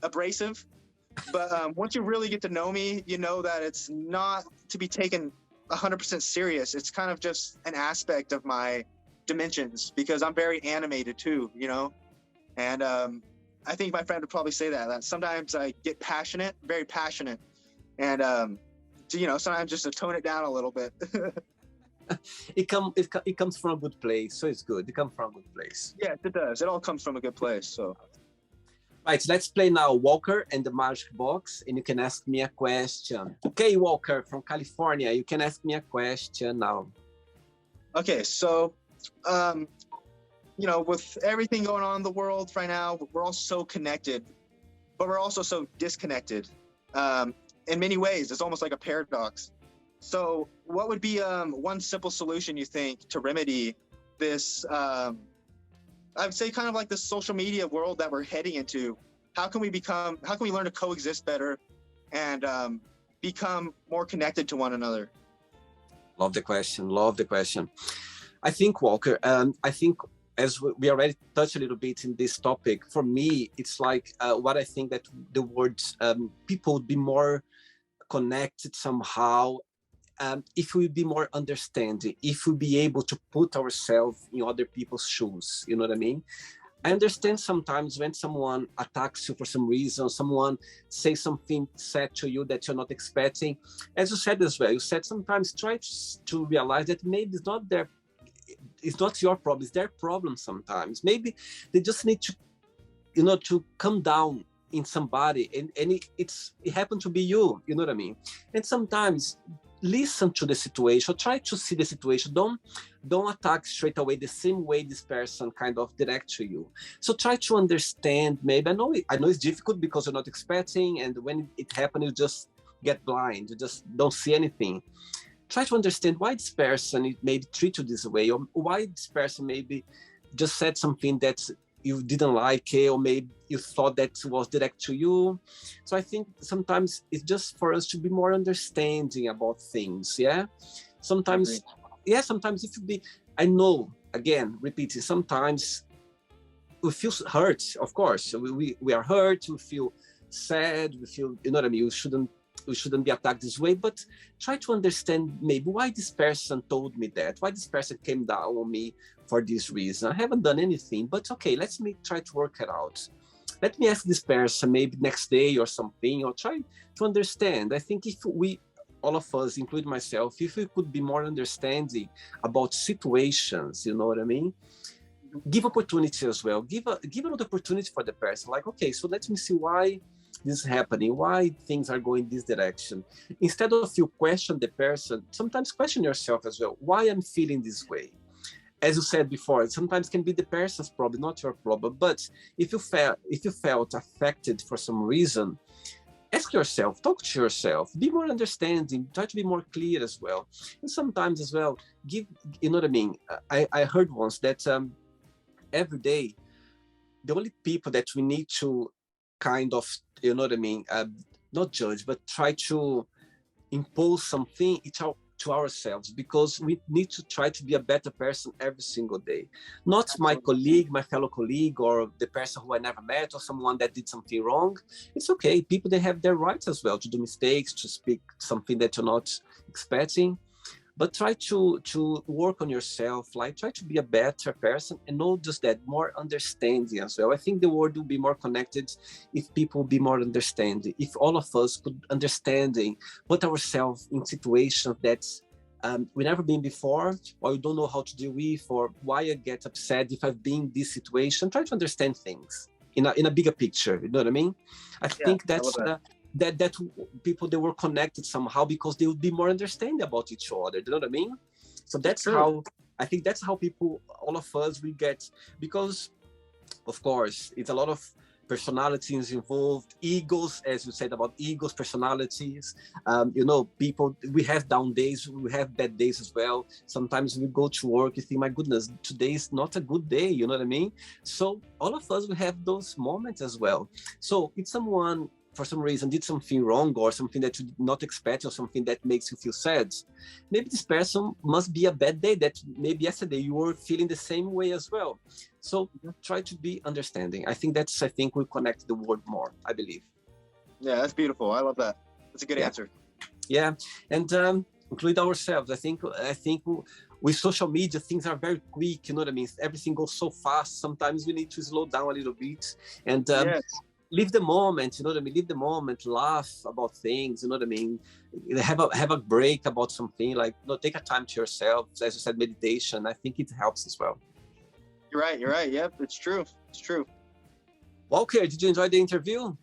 abrasive. But once you really get to know me, you know that it's not to be taken 100% serious. It's kind of just an aspect of my dimensions, because I'm very animated too, and I think my friend would probably say that sometimes I get passionate, very passionate, and sometimes just to tone it down a little bit. It comes from a good place, so it's good. It comes from a good place. Yes, it does. It all comes from a good place. So, right, let's play now Walker and the Magic Box, and you can ask me a question. Okay, Walker from California, you can ask me a question now. Okay, so with everything going on in the world right now, we're all so connected, but we're also so disconnected. In many ways, it's almost like a paradox. So what would be one simple solution, you think, to remedy this, I would say kind of like the social media world that we're heading into? How can we learn to coexist better and become more connected to one another? Love the question. I think, Walker, as we already touched a little bit in this topic, for me, it's like what I think that the words people would be more connected somehow, if we be more understanding, if we be able to put ourselves in other people's shoes, you know what I mean? I understand sometimes when someone attacks you for some reason, someone says something said to you that you're not expecting. As you said as well, you said sometimes try to realize that maybe it's not your problem, it's their problem sometimes. Maybe they just need to, to come down in somebody, and it happened to be you, you know what I mean? And sometimes listen to the situation, try to see the situation, don't attack straight away the same way this person kind of direct to you. So try to understand. Maybe I know it's difficult because you're not expecting, and when it happens you just get blind, you just don't see anything. Try to understand why this person maybe treat you this way, or why this person maybe just said something that you didn't like it, or maybe you thought that was direct to you. So I think sometimes it's just for us to be more understanding about things. Sometimes if you be, I know, again, repeating, sometimes we feel hurt, of course. We are hurt, we feel sad, we feel, you know what I mean? We shouldn't be attacked this way, but try to understand maybe why this person told me that, why this person came down on me for this reason. I haven't done anything, but okay, let me try to work it out. Let me ask this person maybe next day or something, or try to understand. I think if we, all of us, including myself, if we could be more understanding about situations, you know what I mean? Give opportunity as well. Give an opportunity for the person. Like, okay, so let me see why this is happening, why things are going this direction. Instead of you question the person, sometimes question yourself as well. Why I'm feeling this way? As you said before, it sometimes can be the person's problem, not your problem. But if you felt affected for some reason, ask yourself, talk to yourself, be more understanding, try to be more clear as well. And sometimes as well, you know what I mean? I heard once that every day, the only people that we need to kind of, you know what I mean, not judge, but try to impose something to ourselves, because we need to try to be a better person every single day. Not my colleague, my fellow colleague, or the person who I never met, or someone that did something wrong. It's okay. People, they have their rights as well to do mistakes, to speak something that you're not expecting. But try to work on yourself, like try to be a better person, and not just that, more understanding as well. I think the world will be more connected if people be more understanding. If all of us could understanding, put ourselves in situations that we never been before, or you don't know how to deal with, or why I get upset if I've been in this situation. Try to understand things in a bigger picture. You know what I mean? I think that's that people, they were connected somehow because they would be more understanding about each other. You know what I mean? So that's how I think that's how people, all of us, we get, because of course it's a lot of personalities involved, egos, as you said about egos, personalities. People, we have down days, we have bad days as well. Sometimes we go to work, you think, my goodness, today is not a good day, you know what I mean? So all of us, we have those moments as well. So if someone for some reason did something wrong, or something that you did not expect, or something that makes you feel sad, maybe this person must be a bad day, that maybe yesterday you were feeling the same way as well. So try to be understanding. I think we connect the world more, I believe. Yeah, that's beautiful. I love that. That's a good answer. Yeah, and include ourselves. I think with social media, things are very quick, you know what I mean? Everything goes so fast. Sometimes we need to slow down a little bit, and live the moment, you know what I mean? Live the moment, laugh about things, you know what I mean? Have a break about something, like, take a time to yourself. As you said, meditation, I think it helps as well. You're right. Yep, it's true. Walker, did you enjoy the interview?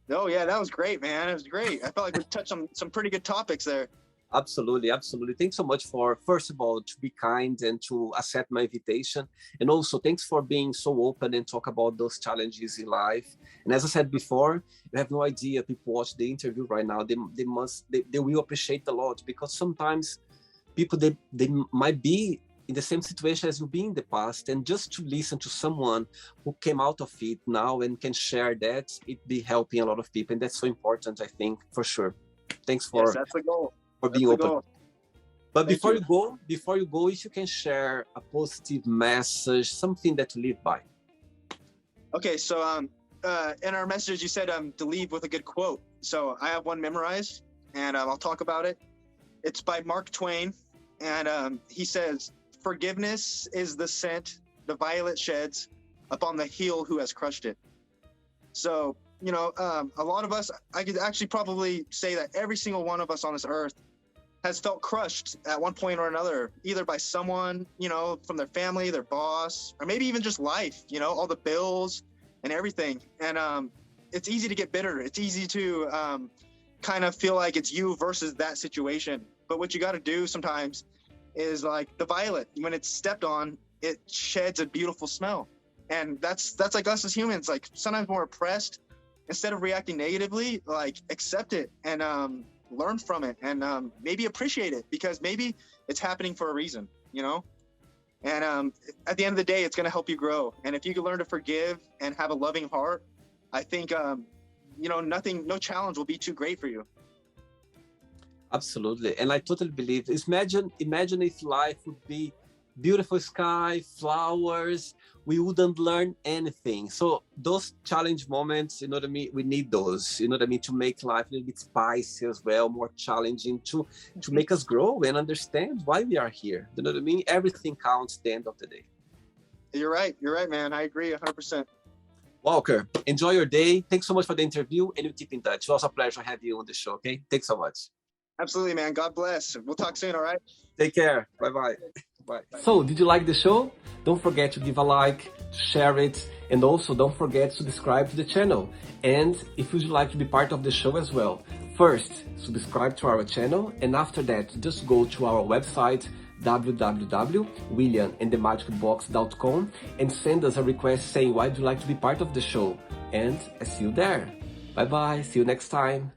No, yeah, that was great, man. It was great. I felt like we touched on some pretty good topics there. Absolutely. Thanks so much for, first of all, to be kind and to accept my invitation. And also, thanks for being so open and talk about those challenges in life. And as I said before, you have no idea, people watch the interview right now, they will appreciate a lot, because sometimes people, they might be in the same situation as you've been in the past. And just to listen to someone who came out of it now and can share that, it be helping a lot of people. And that's so important, I think, for sure. Thanks for... that's the goal. For being open. But before you go, if you can share a positive message, something that you live by. Okay, so in our message you said to leave with a good quote. So I have one memorized. and I'll talk about it. It's by Mark Twain, and he says, "Forgiveness is the scent the violet sheds upon the heel who has crushed it." So, a lot of us, I could actually probably say that every single one of us on this earth has felt crushed at one point or another, either by someone, from their family, their boss, or maybe even just life, all the bills and everything. And it's easy to get bitter. It's easy to kind of feel like it's you versus that situation. But what you got to do sometimes is like the violet, when it's stepped on, it sheds a beautiful smell. And that's like us as humans. Like sometimes when we're oppressed, instead of reacting negatively, like accept it and learn from it and maybe appreciate it, because maybe it's happening for a reason, And at the end of the day, it's going to help you grow. And if you can learn to forgive and have a loving heart, I think, no challenge will be too great for you. Absolutely. And I totally believe, imagine if life would be beautiful sky, flowers, we wouldn't learn anything. So those challenge moments, we need those, to make life a little bit spicy as well, more challenging, to make us grow and understand why we are here. Everything counts at the end of the day. You're right, man. I agree 100%. Walker, enjoy your day. Thanks so much for the interview, and we'll keep in touch. It was a pleasure having you on the show, okay? Thanks so much. Absolutely, man. God bless. We'll talk soon, all right? Take care. Bye-bye. Bye. So, did you like the show? Don't forget to give a like, share it, and also don't forget to subscribe to the channel. And if you'd like to be part of the show as well, first, subscribe to our channel, and after that, just go to our website, www.williamandthemagicbox.com, and send us a request saying why would you like to be part of the show. And I see you there. Bye-bye. See you next time.